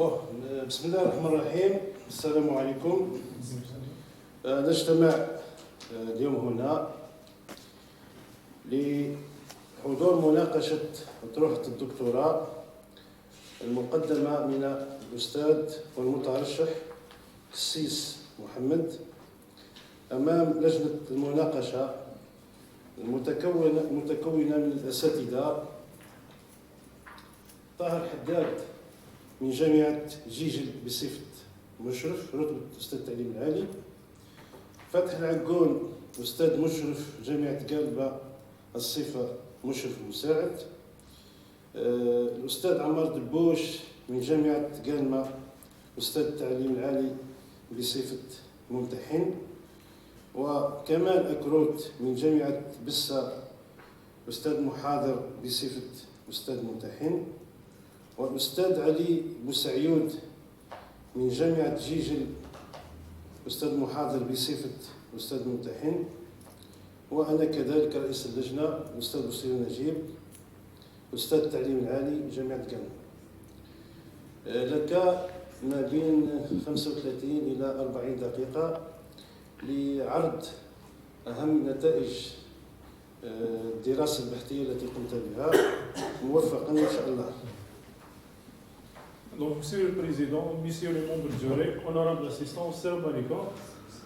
بسم الله الرحمن الرحيم. السلام عليكم. نجتمع اليوم هنا لحضور مناقشة أطروحة الدكتوراه المقدمة من الأستاذ والمترشح السيس محمد أمام لجنة المناقشة المتكونة من الأساتذة طاهر حداد من جامعة جيجل بصفة مشرف رتبة أستاذ التعليم العالي، فتحي العقون أستاذ مشرف جامعة قالبة الصفة مشرف مساعد، الأستاذ عمار دبوش من جامعة قالمة أستاذ التعليم العالي بصفة ممتحن، وكمال أكروت من جامعة بسة أستاذ محاضر بصفة أستاذ ممتحن، والأستاذ علي بوسعيود من جامعة جيجل أستاذ محاضر بصفة أستاذ ممتحن، وأنا كذلك رئيس اللجنة الأستاذ بوسير نجيب أستاذ التعليم العالي جامعة قالمة. لك ما بين 35 إلى 40 دقيقة لعرض أهم نتائج الدراسة البحثية التي قمت بها. موفقا إن شاء الله. Donc, Monsieur le Président, Messieurs les membres du jury, honorable assistant, salam alaikum,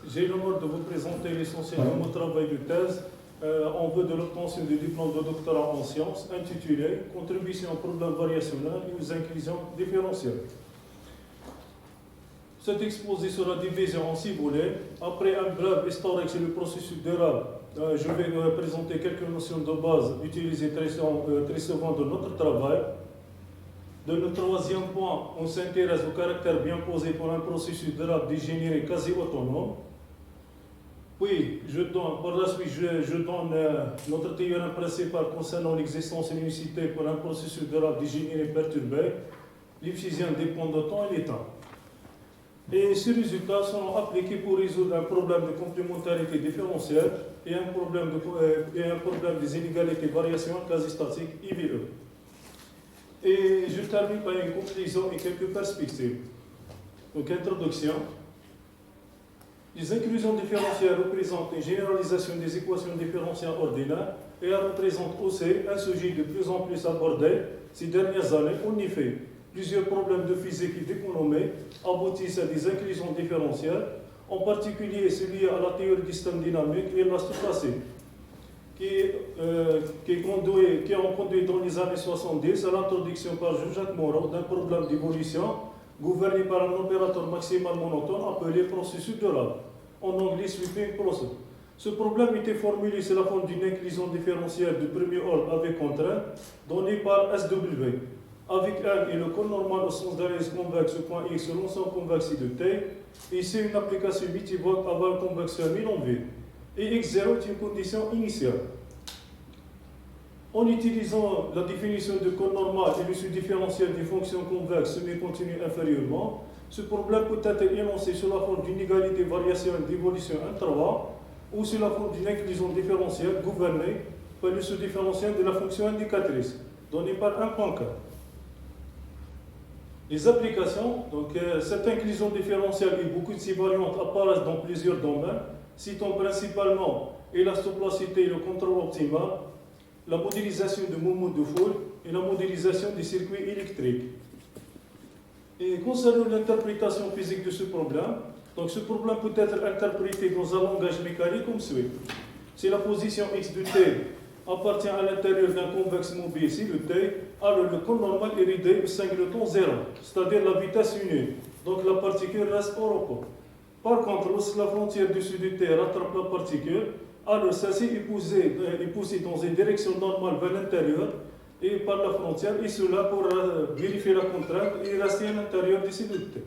j'ai l'honneur de vous présenter l'essentiel de mon travail de thèse en vue de l'obtention du diplôme de doctorat en sciences intitulé Contribution aux problèmes variationnels et aux inclusions différentielles. Cet exposé sera divisé en 6 volets. Après un bref historique sur le processus d'érable, je vais présenter quelques notions de base utilisées très souvent dans notre travail. Dans le troisième point, on s'intéresse au caractère bien posé pour un processus d'érable d'ingénierie quasi autonome. Puis, par la suite, je donne notre théorème principal concernant l'existence et l'unicité pour un processus d'érable d'ingénierie perturbée, l'efficient dépend de temps et l'état. Et ces résultats seront appliqués pour résoudre un problème de complémentarité différentielle et un problème des inégalités variations quasi statiques IVE. Et je termine par une conclusion et quelques perspectives. Donc, introduction. Les inclusions différentielles représentent une généralisation des équations différentielles ordinaires et elles représentent aussi un sujet de plus en plus abordé ces dernières années. En effet, plusieurs problèmes de physique et d'économie aboutissent à des inclusions différentielles, en particulier celui à la théorie du système dynamique et la stochastique, qui ont conduit dans les années 70 à l'introduction par Jean-Jacques Moreau d'un problème d'évolution gouverné par un opérateur maximal monotone appelé processus d'érable, en anglais sweeping process. Ce problème était formulé sous la forme d'une inclusion différentielle de premier ordre avec contrainte donnée par SW, avec N et le code normal au sens d'un S convexe au point X sur l'ensemble convexe de T, et c'est une application multivoque avant un convexe terminal en V. Et X0 est une condition initiale. En utilisant la définition de code normal et le sous-différentiel des fonctions convexes semi-continues inférieurement, ce problème peut être énoncé sous la forme d'une égalité variationnelle d'évolution intra ou sous la forme d'une inclusion différentielle gouvernée par le sous-différentiel de la fonction indicatrice, donnée par un point K. Les applications, donc cette inclusion différentielle et beaucoup de ses variantes apparaissent dans plusieurs domaines, citant principalement élastoplasticité et le contrôle optimal, la modélisation de mouvements de foule et la modélisation des circuits électriques. Et concernant l'interprétation physique de ce problème, donc ce problème peut être interprété dans un langage mécanique comme suit. Si la position x de t appartient à l'intérieur d'un convexe mobile ici de t, alors le code normal est réduit au singleton 0, c'est-à-dire la vitesse unie. Donc la particule reste hors repos. Par contre, lorsque la frontière dessus de t rattrape la particule, alors celle-ci est poussée dans une direction normale vers l'intérieur et par la frontière, et cela pour vérifier la contrainte et rester à l'intérieur de cette t.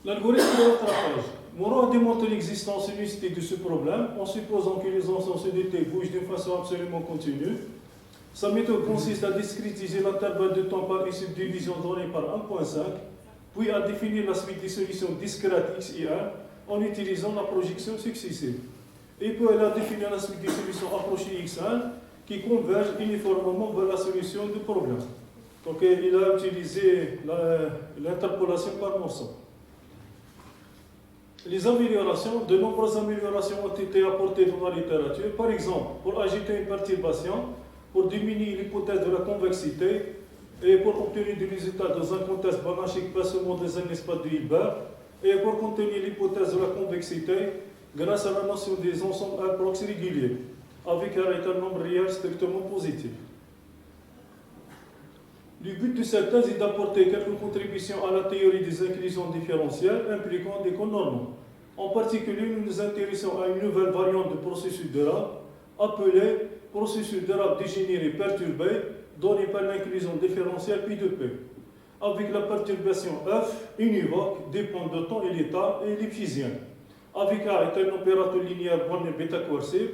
L'algorithme de rattrapage. Moreau a démontré l'existence et l'unicité de ce problème en supposant que les ensembles de t bougent d'une façon absolument continue. Sa méthode consiste à discrétiser l'intervalle de temps par une subdivision donnée par 1.5, puis à définir la suite des solutions discrètes x et 1 en utilisant la projection successive. Et puis elle a défini la suite des solutions approchées x1 qui convergent uniformément vers la solution du problème. Donc il a utilisé l'interpolation par morceau. Les améliorations, de nombreuses améliorations ont été apportées dans la littérature. Par exemple, pour agiter une perturbation, pour diminuer l'hypothèse de la convexité et pour obtenir des résultats dans un contexte banachik pas seulement dans un espace de Hilbert, et pour contenir l'hypothèse de la convexité grâce à la notion des ensembles approx réguliers, avec un nombre réel strictement positif. Le but de cette thèse est d'apporter quelques contributions à la théorie des inclusions différentielles impliquant des conormaux. En particulier, nous nous intéressons à une nouvelle variante de processus d'Erard appelée processus d'Erard dégénéré perturbé donné par l'inclusion différentielle pi de P, avec la perturbation F univoque dépend de temps et l'état et lipschitien, avec A est un opérateur linéaire borné bêta coercive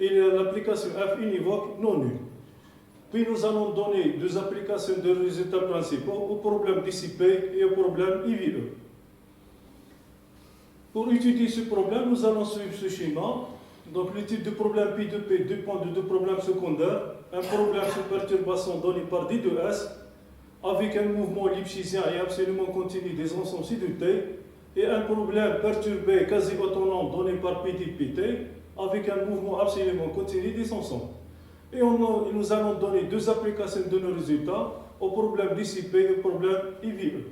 et l'application F univoque non nulle. Puis nous allons donner deux applications de résultats principaux au problème dissipé et au problème IVE. Pour étudier ce problème, nous allons suivre ce schéma. Donc le type de problème pi de P dépend de deux problèmes secondaires. Un problème sous perturbation donné par D de S avec un mouvement lipschitien et absolument continu des ensembles ci de T et un problème perturbé quasi autonome donné par P de Pt avec un mouvement absolument continu des ensembles. Et nous allons donner deux applications de nos résultats au problème dissipé et au problème IVE.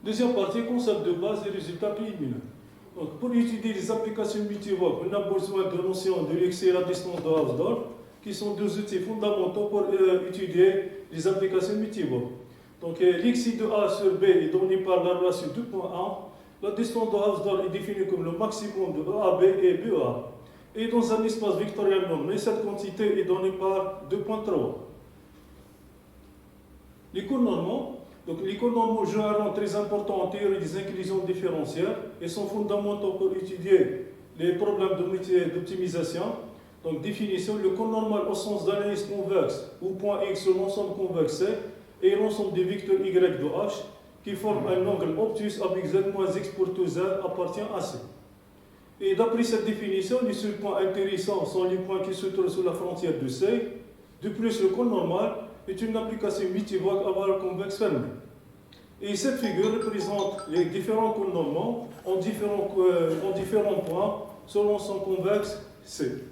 Deuxième partie, concept de base et résultats préliminaires. Donc, pour étudier les applications multivoques, on a besoin de notions de l'ex et la distance de Hausdorff, qui sont deux outils fondamentaux pour étudier les applications multivoques. Donc, l'ex de A sur B est donné par la relation 2.1. La distance de Hausdorff est définie comme le maximum de EAB et BEA. Et dans un espace vectoriel normé, cette quantité est donnée par 2.3. Les conormaux. Donc, les conormaux jouent un rôle très important en théorie des inclusions différentielles et sont fondamentaux pour étudier les problèmes d'optimisation. Donc, définition, le conormal au sens d'analyse convexe ou point X sur l'ensemble convexe et l'ensemble des vecteurs Y de H qui forment un angle obtus avec Z moins X pour tout Z appartient à C. Et d'après cette définition, les seuls points intéressants sont les points qui se trouvent sous la frontière de C. De plus, le conormal est une application multivoque à valeur convexe fermée. Et cette figure représente les différents conormaux en différents points sur l'ensemble convexe C.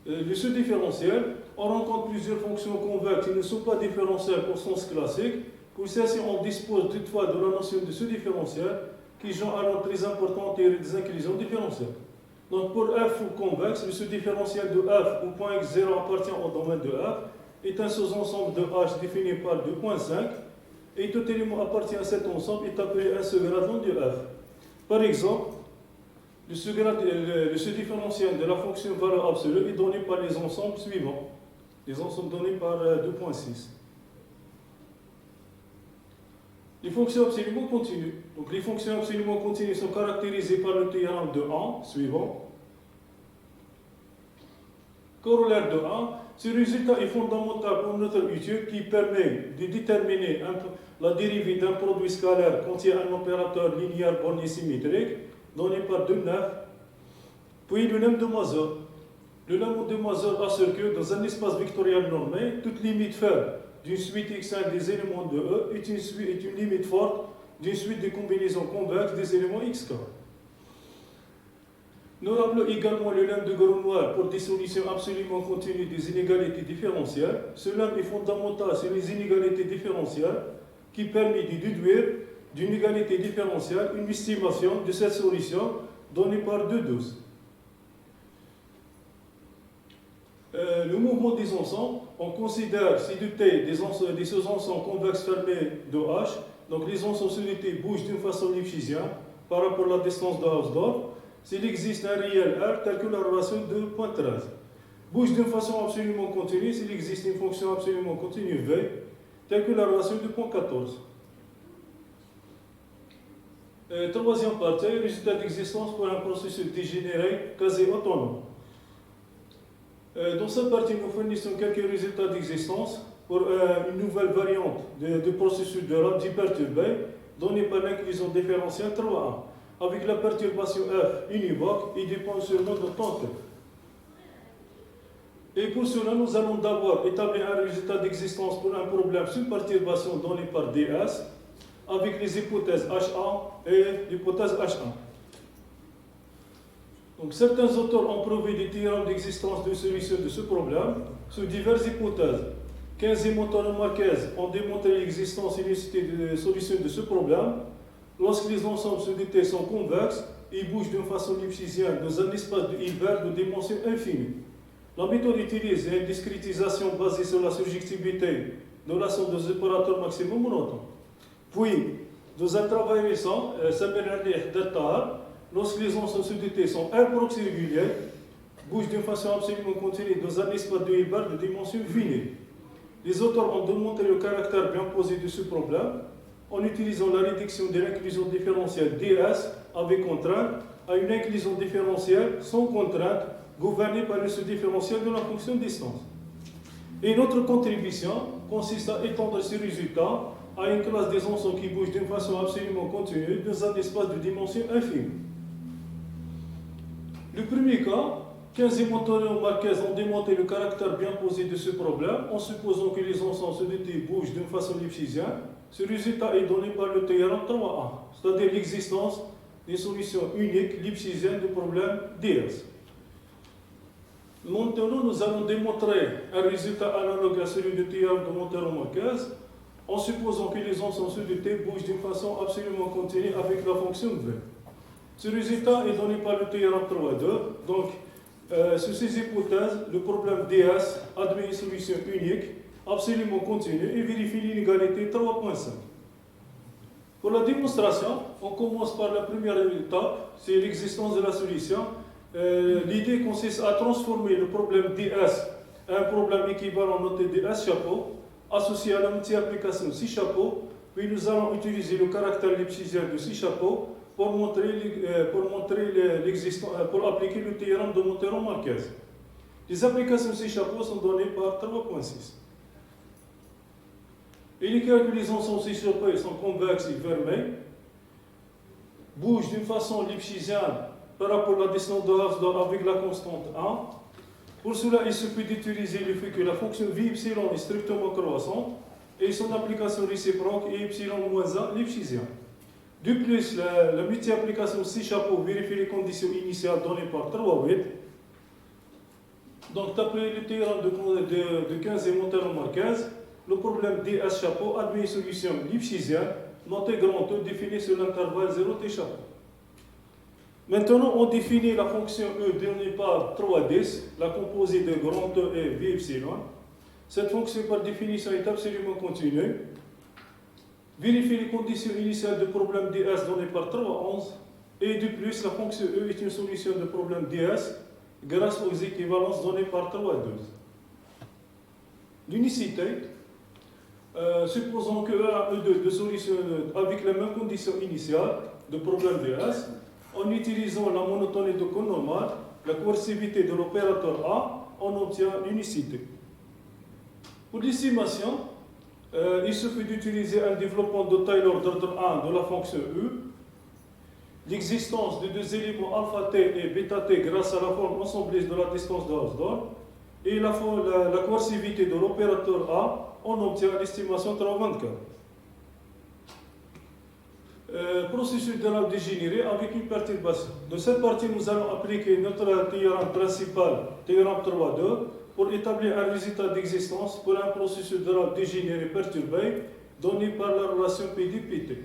Le sous-différentiel, on rencontre plusieurs fonctions convexes qui ne sont pas différentielles au sens classique. Pour celles-ci, on dispose toutefois de la notion de sous-différentiel qui joue un rôle très important en théorie des inclusions différentielles. Donc pour f ou convexe, le sous-différentiel de f où point x0 appartient au domaine de f est un sous-ensemble de h défini par 2.5 et tout élément appartient à cet ensemble est appelé un sous-gradient de f. Par exemple, le sous-différentiel de la fonction valeur absolue est donné par les ensembles suivants. Les ensembles donnés par 2.6. Les fonctions absolument continues. Donc les fonctions absolument continues sont caractérisées par le théorème de 1 suivant. Corollaire de 1, ce résultat est fondamental pour notre étude qui permet de déterminer la dérivée d'un produit scalaire contient un opérateur linéaire borné symétrique donné par 2,9. Puis le lemme de Mazur. Le lemme de Mazur assure que dans un espace vectoriel normé, toute limite faible d'une suite x1 des éléments de E est une limite forte d'une suite de combinaisons convexes des éléments x. Nous rappelons également le lemme de Gros-Noir pour des solutions absolument continues des inégalités différentielles. Ce lemme est fondamental sur les inégalités différentielles qui permet de déduire d'une égalité différentielle une estimation de cette solution donnée par 2,12. Le mouvement des ensembles, on considère C de T des sous-ensembles convexes fermés de H. Donc les ensembles C de T bougent d'une façon lipschitzienne par rapport à la distance de Hausdorff. S'il existe un réel R tel que la relation de 2.13. Bouge d'une façon absolument continue s'il existe une fonction absolument continue V telle que la relation de 2.14. Troisième partie, résultat d'existence pour un processus dégénéré quasi autonome. Dans cette partie, nous fournissons quelques résultats d'existence pour une nouvelle variante de processus de Rab perturbé donnée par l'inclusion différentielle 3A avec la perturbation F univoque et dépend seulement de temps T. Et pour cela, nous allons d'abord établir un résultat d'existence pour un problème sur perturbation donné par DS avec les hypothèses H1 et l'hypothèse H1. Donc, certains auteurs ont prouvé des théorèmes d'existence de solution de ce problème sous diverses hypothèses. 15 et Montano Marquez ont démontré l'existence et l'unicité de solution de ce problème. Lorsque les ensembles solidaires sont convexes, ils bougent d'une façon lipschitzienne dans un espace de Hilbert de dimension infinie. La méthode utilise une discrétisation basée sur la surjectivité de l'ensemble des opérateurs maximum monotone. Puis, dans un travail récent, lorsque les ensembles solidaires sont improxy réguliers, bougent d'une façon absolument continue dans un espace de Hilbert de dimension finie. Les auteurs ont démontré le caractère bien posé de ce problème en utilisant la réduction de l'inclusion différentielle DS avec contrainte à une inclusion différentielle sans contrainte gouvernée par le sous-différentiel de la fonction distance. Et notre contribution consiste à étendre ce résultat à une classe des ensembles qui bougent d'une façon absolument continue dans un espace de dimension infime. Le premier cas, 15 et Montano Marquez ont démontré le caractère bien posé de ce problème en supposant que les ensembles solidaires bougent d'une façon lipschitzienne. Ce résultat est donné par le théorème 3A, c'est-à-dire l'existence d'une solution unique lipschitzienne du problème DS. Maintenant, nous allons démontrer un résultat analogue à celui du théorème de Montano Marquez en supposant que les ensembles solidaires bougent d'une façon absolument continue avec la fonction V. Ce résultat est donné par le théorème 3.2. Donc, sur ces hypothèses, le problème DS admet une solution unique, absolument continue et vérifie l'inégalité 3.5. Pour la démonstration, on commence par la première étape, c'est l'existence de la solution. L'idée consiste à transformer le problème DS en un problème équivalent noté DS chapeau, associé à la multi-application C chapeau, puis nous allons utiliser le caractère lipschitien de C chapeau pour appliquer le théorème de Montano Marquez. Les applications C chapeau sont données par 3.6. Et les calculs des ensembles C chapeau sont convexes et fermés, bougent d'une façon lipschitzienne par rapport à la distance de Hausdorff avec la constante 1. Pour cela, il suffit d'utiliser le fait que la fonction v epsilon est strictement croissante et son application réciproque est epsilon moins 1 lipschitzienne. De plus, la multi-application C chapeau vérifie les conditions initiales données par 3.8. Donc, d'après le théorème de 15 et Montano Marquez, le problème DS chapeau admet une solution lipschitzienne, notée grand E définie sur l'intervalle 0T chapeau. Maintenant, on définit la fonction E donnée par 3.10, la composée de grand E et V epsilon. Cette fonction, par définition, est absolument continue. Vérifier les conditions initiales du problème DS donné par 3.11. Et de plus, la fonction E est une solution du problème DS grâce aux équivalences données par 3.12. L'unicité, supposons que E a E2 de solution avec les mêmes conditions initiales du problème DS, en utilisant la monotonie de cours normal, la coercivité de l'opérateur A, on obtient l'unicité. Pour l'estimation, il suffit d'utiliser un développement de Taylor d'ordre 1 de la fonction E, l'existence de deux éléments alpha t et bêta t grâce à la forme ensemblée de la distance de Hausdorff, et la coercivité de l'opérateur A, on obtient l'estimation 324. Processus de la dégénérée avec une perturbation. Dans cette partie, nous allons appliquer notre théorème principal, théorème 3.2, pour établir un résultat d'existence pour un processus de la dégénérée perturbé donné par la relation PD-PT.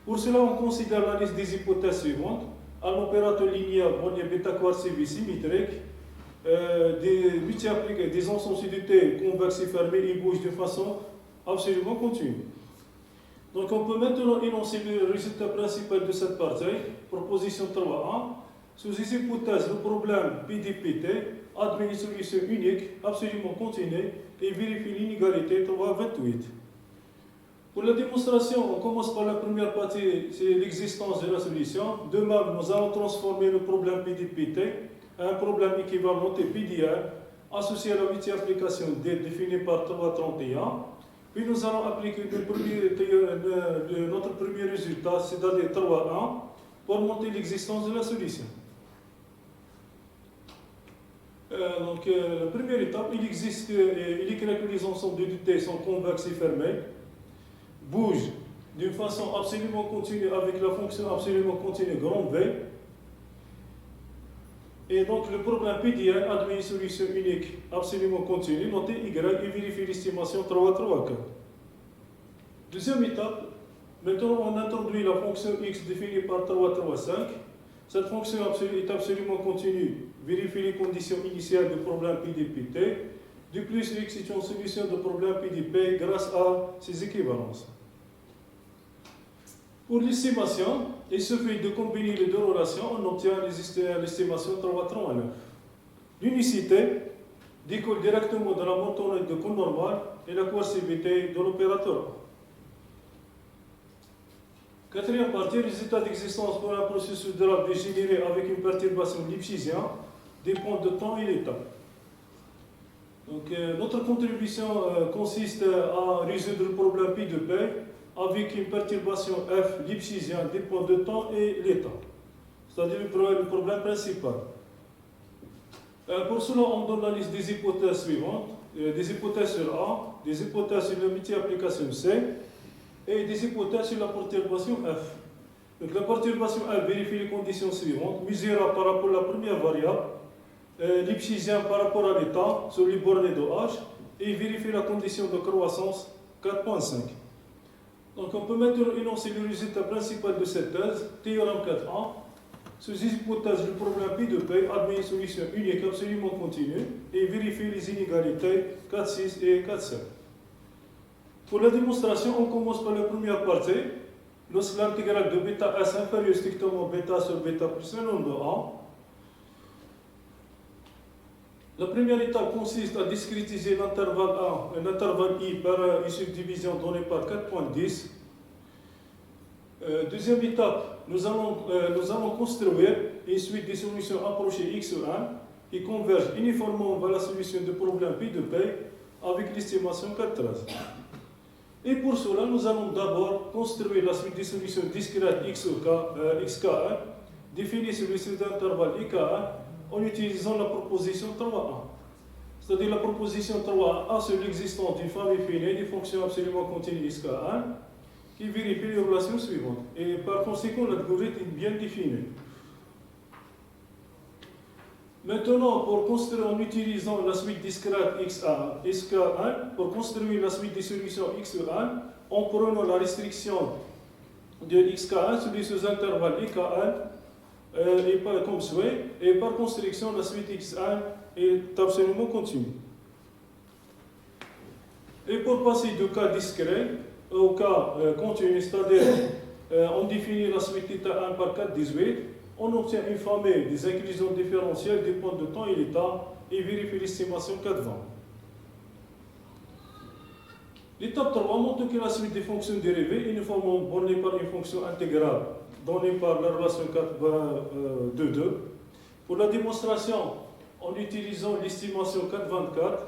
Pour cela, on considère la liste des hypothèses suivantes. Un opérateur linéaire Brownian bêta-coercivé symétrique, des ensembles solidaires convexes et fermés et bougent de façon absolument continue. Donc on peut maintenant énoncer le résultat principal de cette partie, proposition 3.1. Sous ces hypothèses, le problème PD-PT admet une solution unique, absolument continue et vérifie l'inégalité 3.28. Pour la démonstration, on commence par la première partie, c'est l'existence de la solution. De même, nous allons transformer le problème PD-PT en un problème équivalent PDR associé à la multi-application D définie par 3.31. Puis nous allons appliquer notre premier résultat, c'est-à-dire 3.1, pour montrer l'existence de la solution. La première étape, il est clair que les ensembles de T sont convexes et fermés, bougent d'une façon absolument continue avec la fonction absolument continue grand V. Et donc le problème PDN admet une solution unique absolument continue, notée Y, et vérifie l'estimation 3, 3, 4. Deuxième étape, maintenant on introduit la fonction X définie par 3, 3, 5. Cette fonction est absolument continue, vérifie les conditions initiales du problème PDPT. De plus, X est une solution de problème PDP grâce à ses équivalences. Pour l'estimation, il suffit de combiner les deux relations, on obtient l'estimation 3, 3, 9. L'unicité découle directement de la montonnée de coût normal et la coercivité de l'opérateur. Quatrième partie, résultat d'existence pour un processus de rab généré avec une perturbation lipschisienne dépend de temps et d'état. Donc, notre contribution consiste à résoudre le problème Pi de P avec une perturbation F lipschisienne dépend de temps et l'état. C'est-à-dire le problème principal. Pour cela, on donne la liste des hypothèses suivantes, des hypothèses sur A, des hypothèses sur la multiplication C, et des hypothèses sur la perturbation F. Donc la perturbation F vérifie les conditions suivantes, mesurable par rapport à la première variable, lipschisien par rapport à l'état sur les bornées de H, et vérifie la condition de croissance 4.5. Donc on peut maintenant énoncer le résultat principal de cette thèse, théorème 4a. Sous ces hypothèses, le problème Pi de P admet une solution unique absolument continue et vérifie les inégalités 4,6 et 4,7. Pour la démonstration, on commence par la première partie. Lorsque l'intégrale de bêta S inférieure strictement bêta sur bêta plus 1 nombre de A. La première étape consiste à discrétiser l'intervalle A, un intervalle I par une subdivision donnée par 4.10. Deuxième étape, nous allons construire une suite des solutions approchées X1 qui convergent uniformément vers la solution du problème Pi de P avec l'estimation 4.13. Et pour cela, nous allons d'abord construire la suite des solutions discrètes XK1 définies sur le site d'intervalle IK1 en utilisant la proposition 3a. C'est-à-dire la proposition 3a sur l'existence d'une famille finie des fonctions absolument continues XK1 qui vérifie les relations suivantes. Et par conséquent, l'algorithme est bien défini. Maintenant, pour construire en utilisant la suite discrète XK1, pour construire la suite des solutions X1, en prenant la restriction de XK1 sur les sous-intervalles IK1 comme souhait, et par construction, la suite X1 est absolument continue. Et pour passer du cas discret au cas continu, c'est-à-dire on définit la suite θ1 par 4,18, on obtient une famille des inclusions différentielles dépendant de temps et l'état et vérifie l'estimation 4,20. L'étape 3 montre que la suite des fonctions dérivées est uniformément bornée par une fonction intégrale donnée par la relation 4,2,2. Pour la démonstration, en utilisant l'estimation 4,24,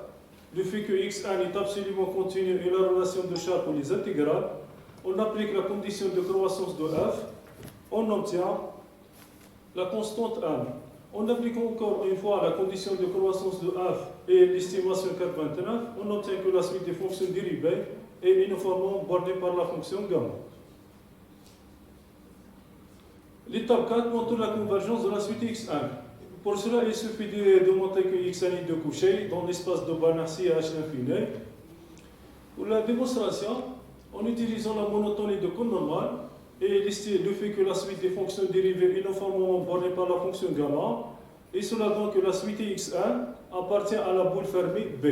le fait que x1 est absolument continu et la relation de Sharpe pour les intégrales, on applique la condition de croissance de f, on obtient la constante 1. On applique encore une fois la condition de croissance de f et l'estimation 4,29, on obtient que la suite des fonctions dérivées est uniformément bornée par la fonction gamma. L'étape 4 montre la convergence de la suite x1. Pour cela, il suffit de montrer que x1 est de coucher dans l'espace de Banach-C à h infini. Pour la démonstration, en utilisant la monotonie de coût normal et le fait que la suite des fonctions dérivées est uniformément bornée par la fonction gamma, et cela donc que la suite x1 appartient à la boule fermée B.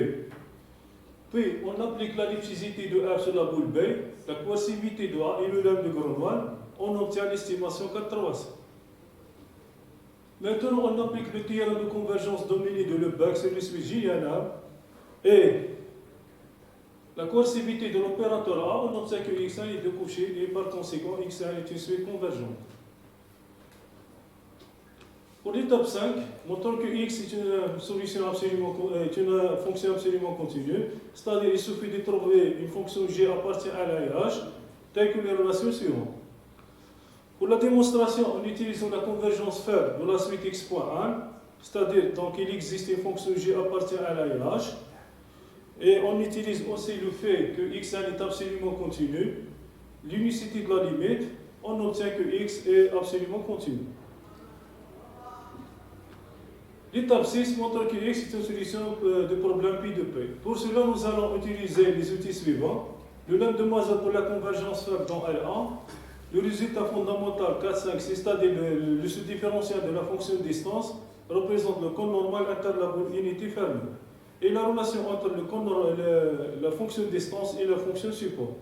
Puis, on applique la lipschicité de R sur la boule B, la coercivité de A et le lemme de Gromwald, on obtient l'estimation 4,3. Maintenant, on applique le théorème de convergence dominée de Lebesgue sur le suite J1 et la coercivité de l'opérateur A, on obtient que x1 est de coucher et par conséquent x1 est une suite convergente. Pour l'étape 5, montrons que x est une fonction absolument continue, c'est-à-dire qu'il suffit de trouver une fonction g appartient à la RH, telle que les relations suivantes. Pour la démonstration, en utilisant la convergence ferme de la suite x.1, c'est-à-dire donc il existe une fonction G appartient à la LH, et on utilise aussi le fait que Xn est absolument continu, l'unicité de la limite, on obtient que X est absolument continu. L'étape 6 montre que X est une solution du problème pi de P. Pour cela, nous allons utiliser les outils suivants. Le lemme de Moisel pour la convergence faible dans L1. Le résultat fondamental 4, 5, c'est-à-dire le sous-différentiel de la fonction de distance, représente le cône normal inter la unité fermée. Et la relation entre la fonction de distance et la fonction support.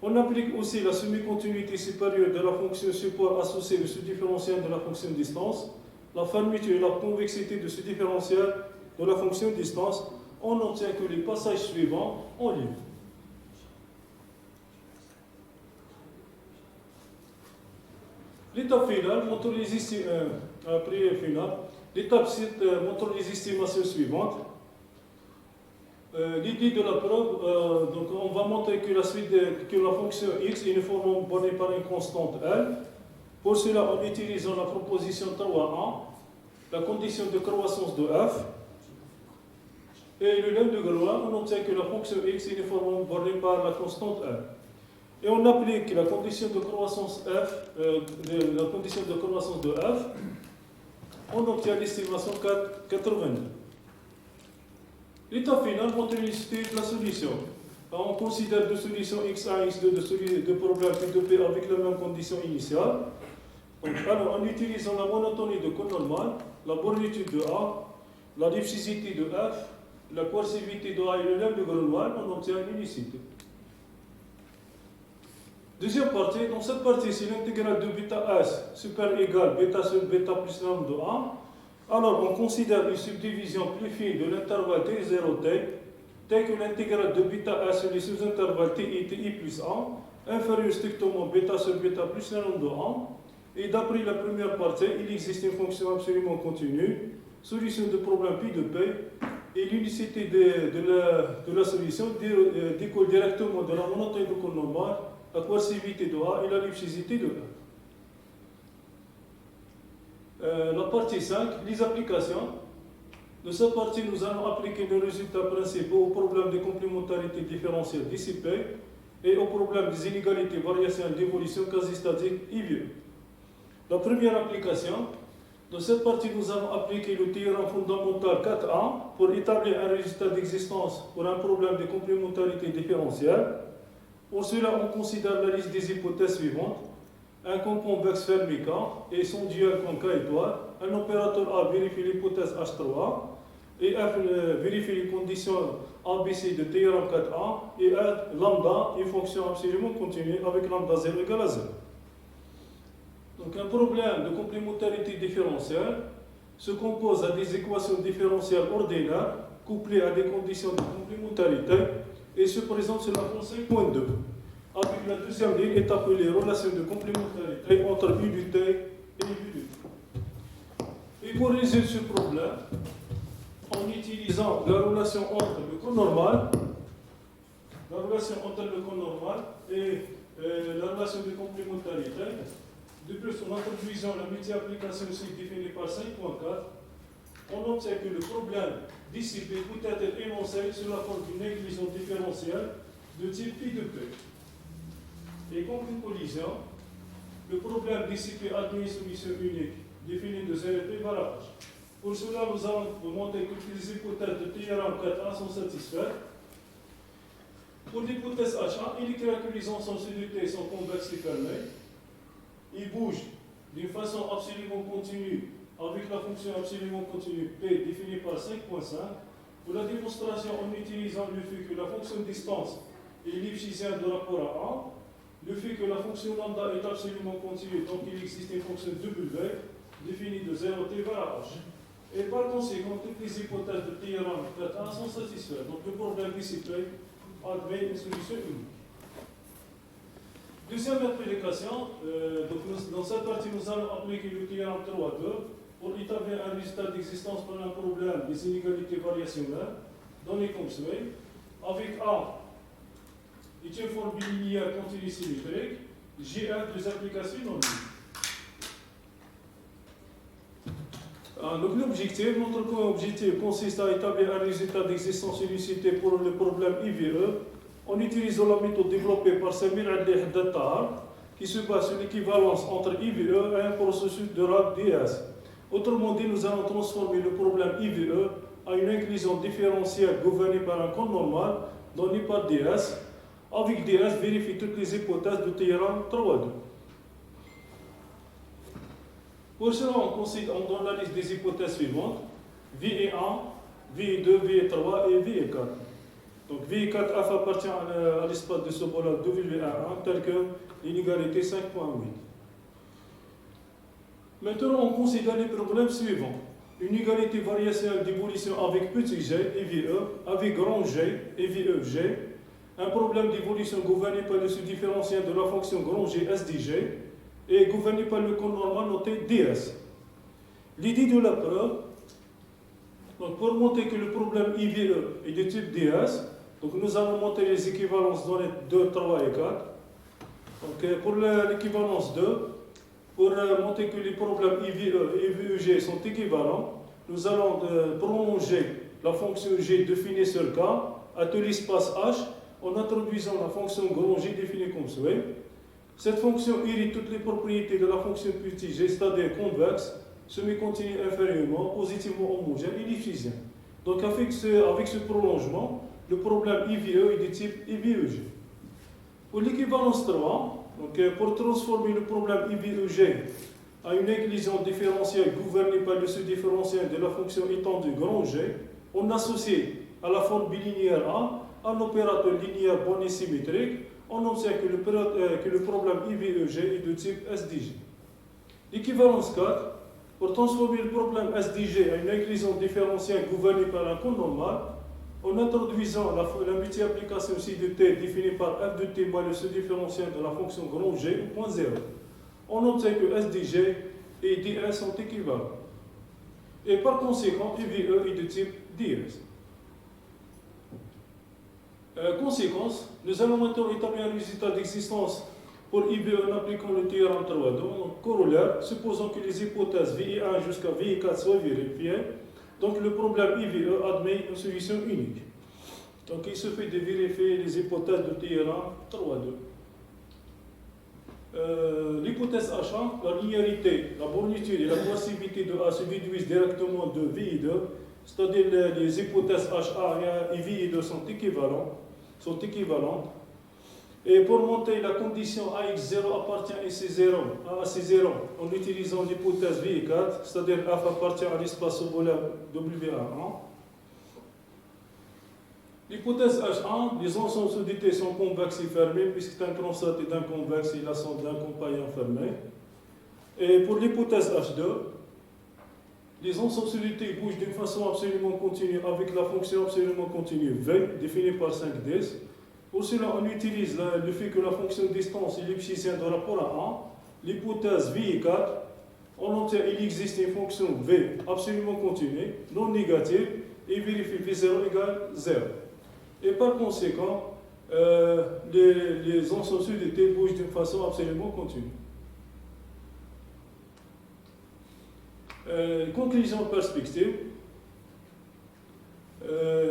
On applique aussi la semi-continuité supérieure de la fonction support associée au sous-différentiel de la fonction de distance, la fermeture et la convexité de ce différentiel de la fonction de distance. On obtient que les passages suivants ont lieu. L'étape finale montre les montre les estimations suivantes. L'idée de la preuve, donc on va montrer que la fonction x est uniformément bornée par une constante L. Pour cela, en utilisant la proposition 3.1, la condition de croissance de f, et le lemme de Galois, on obtient que la fonction x est uniformément bornée par la constante L. Et on applique la condition de croissance de f, on obtient l'estimation 4,82. L'étape finale montre l'unicité de la solution. On considère deux solutions x1 et x2 de problème P2P avec la même condition initiale. Alors, en utilisant la monotonie de cône normal, la bornitude de A, la diffusivité de F, la coercivité de A et le lemme de Galois, on obtient l'unicité. Deuxième partie, dans cette partie, si l'intégrale de bêta S super égale bêta sur bêta plus lambda de A, alors on considère une subdivision plus fine de l'intervalle T0T, tel que l'intégrale de bêta S sur les sous-intervalles T et Ti plus 1, inférieur strictement bêta sur bêta plus lambda de 1, et d'après la première partie, il existe une fonction absolument continue, solution de problème pi de P, et l'unicité de la solution découle directement de la monotonie de cône normal, la coercivité de A et la diffusivité de A. La partie 5, les applications. Dans cette partie, nous allons appliquer les résultats principaux au problème de complémentarité différentielle dissipée et au problème des inégalités variationnelles d'évolution quasi-statique IV. La première application, dans cette partie, nous allons appliquer le théorème fondamental 4a pour établir un résultat d'existence pour un problème de complémentarité différentielle. Pour cela, on considère la liste des hypothèses suivantes. Un camp convexe fermé K et son duel quand K étoile. Un opérateur A vérifie l'hypothèse H3A et F vérifie les conditions ABC de théorème 4a et lambda, une fonction absolument continue avec lambda 0 égale à 0. Donc un problème de complémentarité différentielle se compose à des équations différentielles ordinaires couplées à des conditions de complémentarité et se présente sur la forme 5.2. Avec la deuxième ligne est appelée relation de complémentarité entre U du T et U du T. Et pour résoudre ce problème, en utilisant la relation entre le cône normal, et la relation de complémentarité, de plus en introduisant la multiplication aussi définie par 5.4, on obtient que le problème dissipé peut être énoncé sous la forme d'une inclusion différentielle de type pi de P. Et comme conclusion, le problème dissipé admet une solution unique définie de 0 P par H. Pour cela, nous allons montrer que les hypothèses de théorème 4a sont satisfaites. Pour l'hypothèse H1, il est clair que les ensembles C de T sont convexes et fermés. Ils bougent d'une façon absolument continue avec la fonction absolument continue P définie par 5.5. Pour la démonstration, en utilisant le fait que la fonction de distance est lipschitzienne de rapport à 1, le fait que la fonction lambda est absolument continue, donc il existe une fonction W définie de 0T vers H. Et par conséquent, toutes les hypothèses de théorème 4a sont satisfaites. Donc le problème dissipé admet une solution unique. Deuxième application, dans cette partie, nous allons appliquer le théorème 3.2 pour établir un résultat d'existence pour un problème des inégalités variationnelles donné comme suit. Avec A est une forme bilinéaire continue symétrique, GF des applications non libres. Donc notre objectif consiste à établir un résultat d'existence unicité pour le problème IVE en utilisant la méthode développée par Samir Adli Haddad Tahar qui se base sur l'équivalence entre IVE et un processus de RAB DS. Autrement dit, nous allons transformer le problème IVE à une inclusion différentielle gouvernée par un compte normal donné par DS. Avec DS, vérifie toutes les hypothèses de théorème 3.2. Pour cela, on donne la liste des hypothèses suivantes. VE1, VE2, VE3 et VE4. Donc VE4 F appartient à l'espace de Sobolev W1 tel que l'inégalité 5.8. Maintenant, on considère les problèmes suivants. Une égalité variationnelle d'évolution avec petit g et VE, avec grand G et VEG. Un problème d'évolution gouverné par le sous-différentiel de la fonction grand G SDG et gouverné par le compte normal noté DS. L'idée de la preuve, donc pour montrer que le problème IVE est de type DS, donc nous allons monter les équivalences données 2, 3 et 4. Donc pour l'équivalence 2, pour montrer que les problèmes IVE et VEG sont équivalents, nous allons prolonger la fonction G définie sur K à tout l'espace H en introduisant la fonction grand G définie comme suit. Cette fonction hérite toutes les propriétés de la fonction petit g, c'est-à-dire convexe, semi-continu inférieurement, positivement homogène et diffusien. Donc avec ce prolongement, le problème IVE est de type IVEG. Pour l'équivalence 3, donc pour transformer le problème IVEG à une inclusion différentielle gouvernée par le sous-différentiel de la fonction étendue grand G, on associe à la forme bilinéaire A un opérateur linéaire bon et symétrique. On observe que le problème IVEG est de type SDG. L'équivalence 4, pour transformer le problème SDG à une inclusion différentielle gouvernée par un compte normal, en introduisant la multiplication ci de t définie par f de t moins le sous-différentiel de la fonction grand G au point 0. On observe que SDG et DS sont équivalents. Et par conséquent, IVE est de type DS. Conséquence, nous allons maintenant établir un résultat d'existence pour IVE en appliquant le théorème 3.2. Donc, corollaire, supposons que les hypothèses VI1 jusqu'à VI4 soient vérifiées, donc le problème IVE admet une solution unique. Donc il suffit de vérifier les hypothèses de théorème 3.2. L'hypothèse H1, la linéarité, la bornitude et la coercivité de A se déduisent directement de VI2, c'est-à-dire les hypothèses H1 et VI2 sont équivalentes. Et pour monter la condition AX0 appartient à C0 en utilisant l'hypothèse VI4, c'est-à-dire F appartient à l'espace Sobolev W1. L'hypothèse H1, les ensembles sous-dités sont convexes et fermés, puisque un transat est d'un convexe et la sonde d'un compagnon fermé. Et pour l'hypothèse H2, les ensembles sous-dités bougent d'une façon absolument continue avec la fonction absolument continue V, définie par 5D. Pour cela, on utilise le fait que la fonction distance est l'ipsicienne de rapport à 1. L'hypothèse VI4, on obtient qu'il existe une fonction V absolument continue, non négative, et vérifie V0 égale 0. Et par conséquent, les ensembles sous-dités bougent d'une façon absolument continue. Conclusion perspective.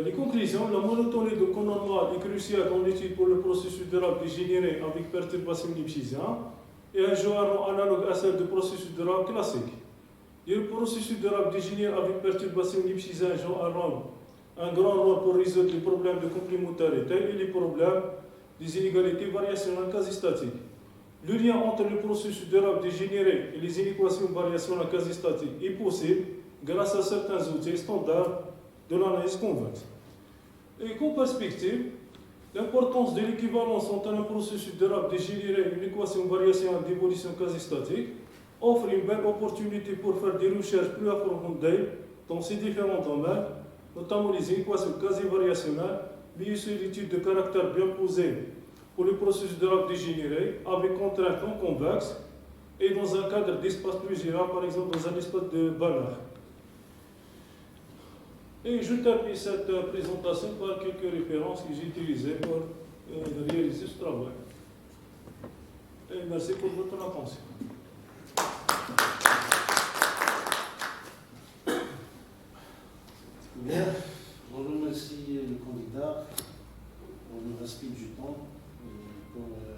Les conclusions, la monotonie de compte normal est cruciale dans l'étude pour le processus de RAB dégénéré avec perturbation lipschitzienne et elle joue un rôle analogue à celle du processus de RAB classique. Le processus de RAB dégénéré avec perturbation lipschitzienne joue un grand rôle pour résoudre les problèmes de complémentarité et les problèmes des inégalités variationnelles quasi-statiques. Le lien entre le processus de RAB dégénéré et les inéquations variationnelles quasi-statiques est possible grâce à certains outils standards de l'analyse convexe. Et comme perspective, l'importance de l'équivalence entre un processus de RAB dégénéré et une équation variationnelle d'évolution quasi-statique offre une belle opportunité pour faire des recherches plus approfondies dans ces différents domaines, notamment les équations quasi-variationnelles, mais aussi l'étude de caractère bien posé pour le processus de RAB dégénéré avec contraintes non convexes et dans un cadre d'espace plus général, par exemple dans un espace de Banach. Et je termine cette présentation par quelques références que j'ai utilisées pour réaliser ce travail. Et merci pour votre attention. respect du temps